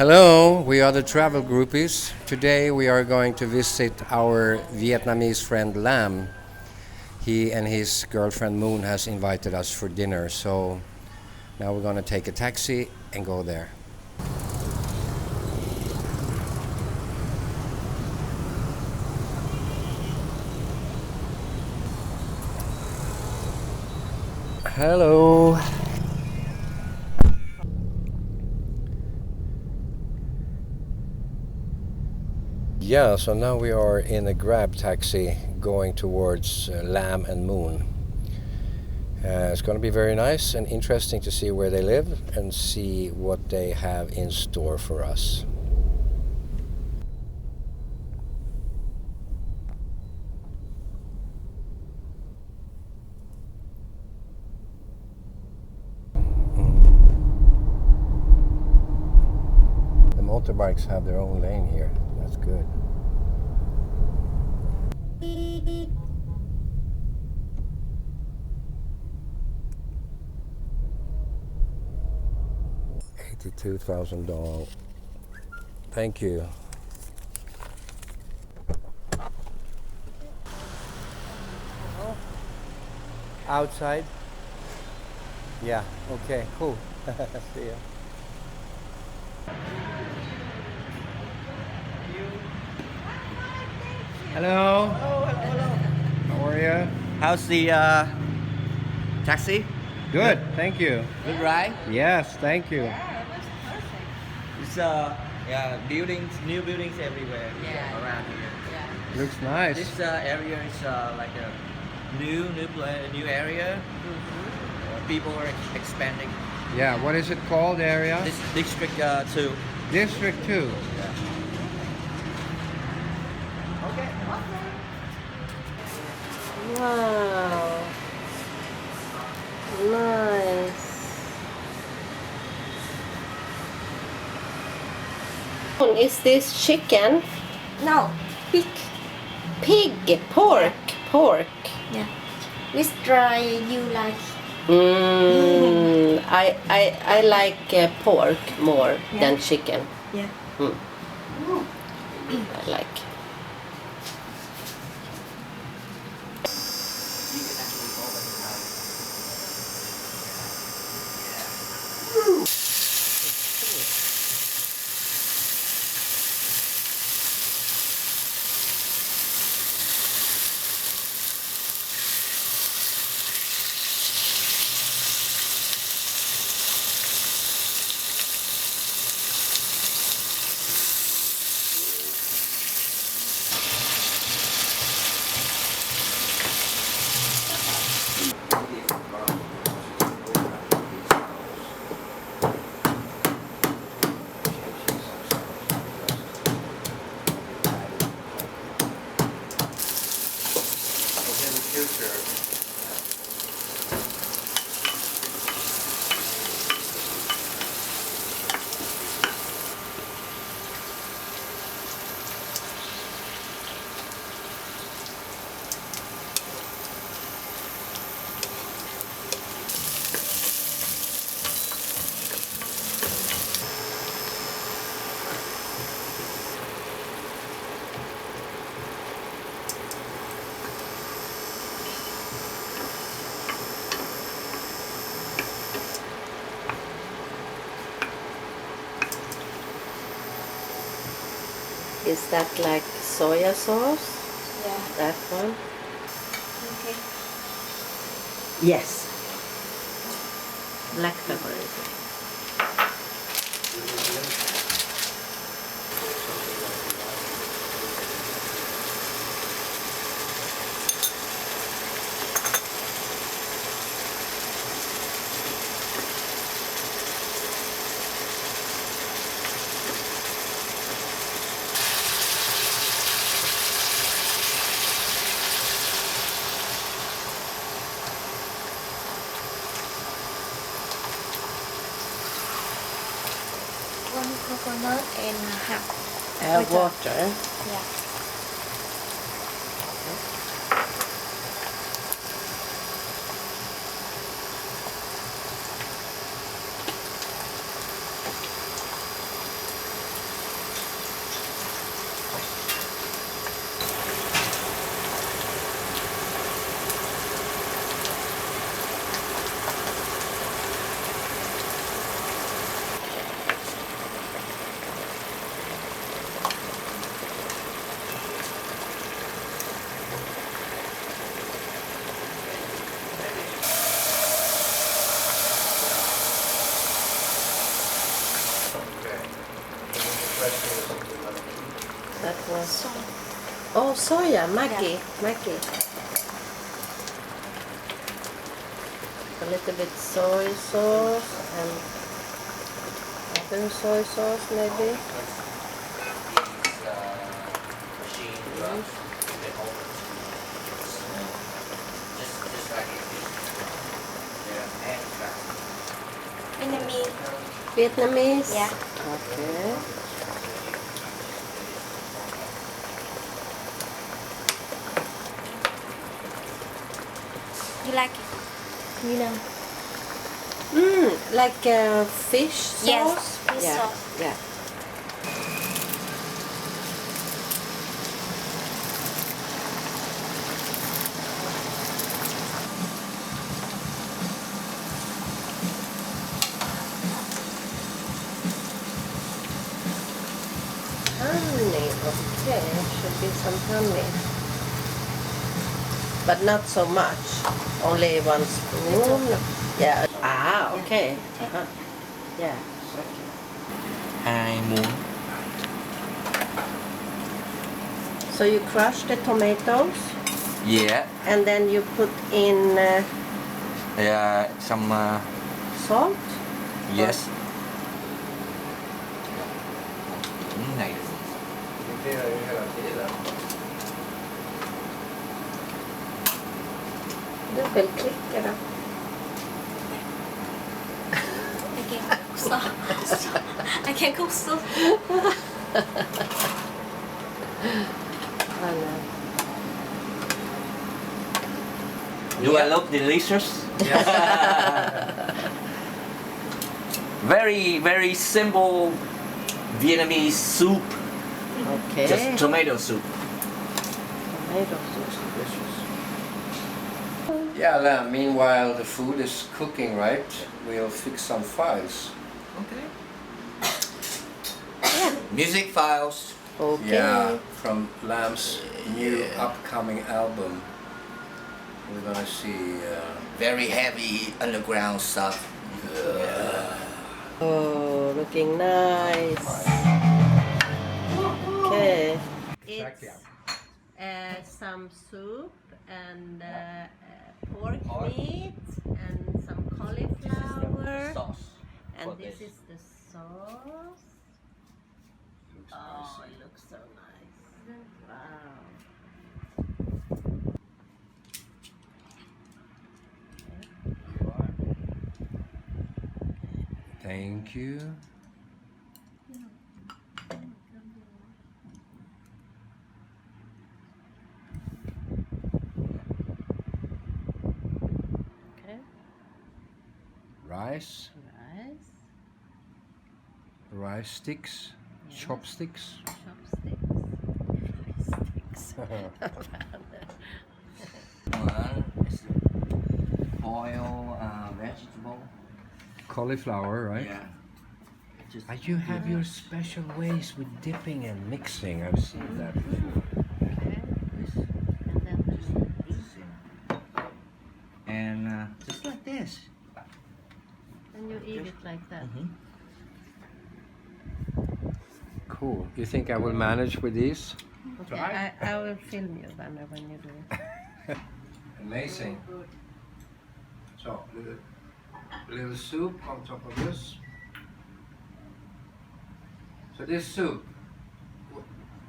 Hello, we are the travel groupies. Today we are going to visit our Vietnamese friend Lam. He and his girlfriend Moon has invited us for dinner, so now we're going to take a taxi and go there. Hello. Yeah, so now we are in a Grab taxi going towards Lam and Moon. It's going to be very nice and interesting to see where they live and see what they have in store for us. The motorbikes have their own lane here. That's good. $82,000. Thank you. Outside? Yeah, okay, cool. See ya. Hello. Hello, hello, hello. How are you? How's the taxi? Good, thank you. Good ride? Yes, thank you. It's yeah, buildings, new buildings everywhere around here. Looks nice. This area is like a new area. People are expanding. Yeah, what is it called, area? This district 2. District 2. Okay. Wow. Nice. Is this chicken? No, pig. Pig. Pork. Pork. Yeah. Which dry you like? I like pork more than chicken. Yeah. I like. Is that like soya sauce? Yeah. That one? Okay. Yes. Black pepper is it? One coconut and half. Water. Yeah. That was. Oh, soya, Maggi. Maggi. A little bit soy sauce and other soy sauce maybe. Vietnamese. Vietnamese? Yeah. Okay. You like it? You know. Like fish sauce? Yes, fish yeah. sauce. Yeah. Honey, okay, should be some honey. But not so much, only 1 spoon. Yeah. Ah, okay. Uh-huh. Yeah. Okay. Hai muỗng. So you crush the tomatoes Yeah. and then you put in Some salt? yes. Này. Du vill klicka då. I can't cook so. Do I look delicious? Yes. Very, very simple Vietnamese soup. Okay. Just tomato soup. Tomato sauce. Yeah, Lam, meanwhile the food is cooking, right? We'll fix some files. Okay. Music files. Okay. Yeah, from Lamb's new upcoming album. We're gonna see. Very heavy underground stuff. Oh, looking nice. Okay. It's some soup and pork meat and some cauliflower. Sauce. And this is the sauce. Oh, it looks so nice. Wow. Thank you. Okay. Rice, Rice. rice sticks, chopsticks. Chopsticks. One is boiled vegetable. Cauliflower, right? Yeah. Just You have your special ways with dipping and mixing. I've seen that before. Okay. And then and just like this. and you eat it like that. Cool. You think I will manage with these? Okay. I will film you, Werner, when you do it. Amazing. So, little soup on top of this. So this soup,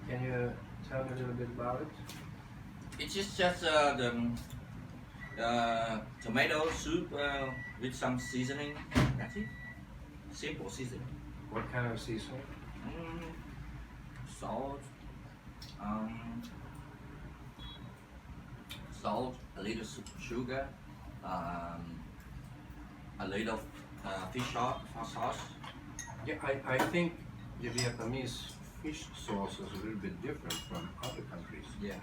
can you tell me a little bit about it? It's just the tomato soup with some seasoning. That's it. Simple seasoning. What kind of seasoning? Salt. Salt. A little sugar. A little fish sauce. Yeah, I think the Vietnamese fish sauce is a little bit different from other countries. Yeah.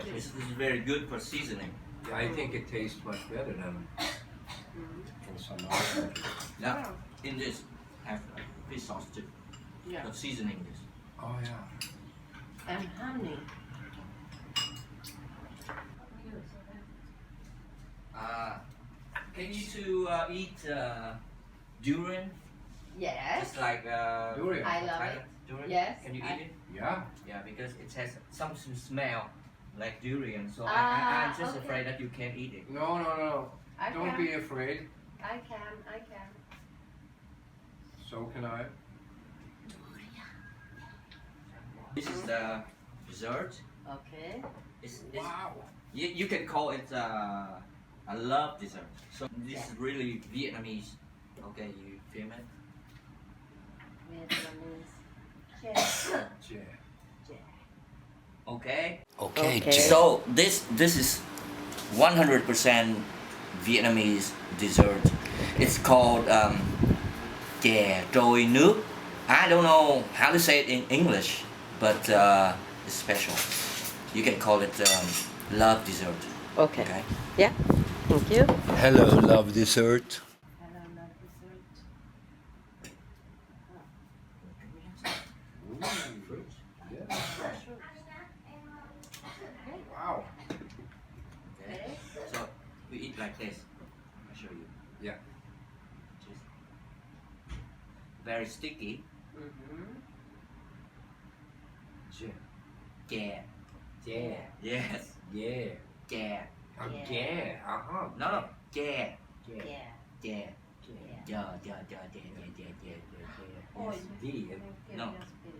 This is very good for seasoning. I think it tastes much better than in some other countries. Yeah. In this, have fish sauce too. Yeah. But seasoning this. Oh yeah. And honey. Can you two eat durian? Yes. Just like Durian. I love Thailand it. durian. Yes, Can you I- eat it? Yeah. Yeah, because it has some smell like durian. So Ah, I'm just okay. afraid that you can't eat it. No, no, no. I Don't can. be afraid. I can. So can I. This is the dessert. Okay. It's, Wow. you can call it a love dessert. So this is really Vietnamese. Okay, you film it. Vietnamese. Yes. Yeah. Okay. Okay. So this is 100% Vietnamese dessert. It's called chè trôi nước. I don't know how to say it in English, but it's special. You can call it love dessert. Okay. Okay. Yeah. Thank you. Hello, love dessert. Hello, love dessert. Wow. Okay. So we eat like this. I'll show you. Yeah. Just very sticky. Mm-hmm. Yeah. Chè. Yeah. Yes. Yeah. Chè. Yeah. Uh-huh. No. Chè. Yeah. Chè. Yeah. Yeah. Oh, Yes. D. No.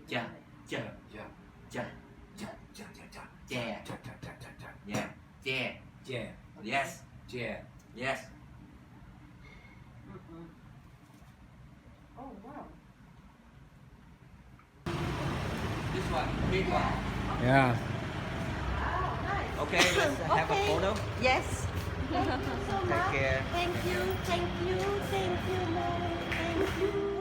Chè. Chè. Yeah. Chè. Ja, ja, ja, ja. Chè. Ja, ja, ja, ja, ja. Yeah. Chè. Yeah. Yes. Yeah. Yes. Mm-hmm. Oh, wow. This one. Big one. Yeah. Oh, nice. Okay, let's have a photo. Yes. Thank you so much. Take care. Thank you, Mom. Thank you.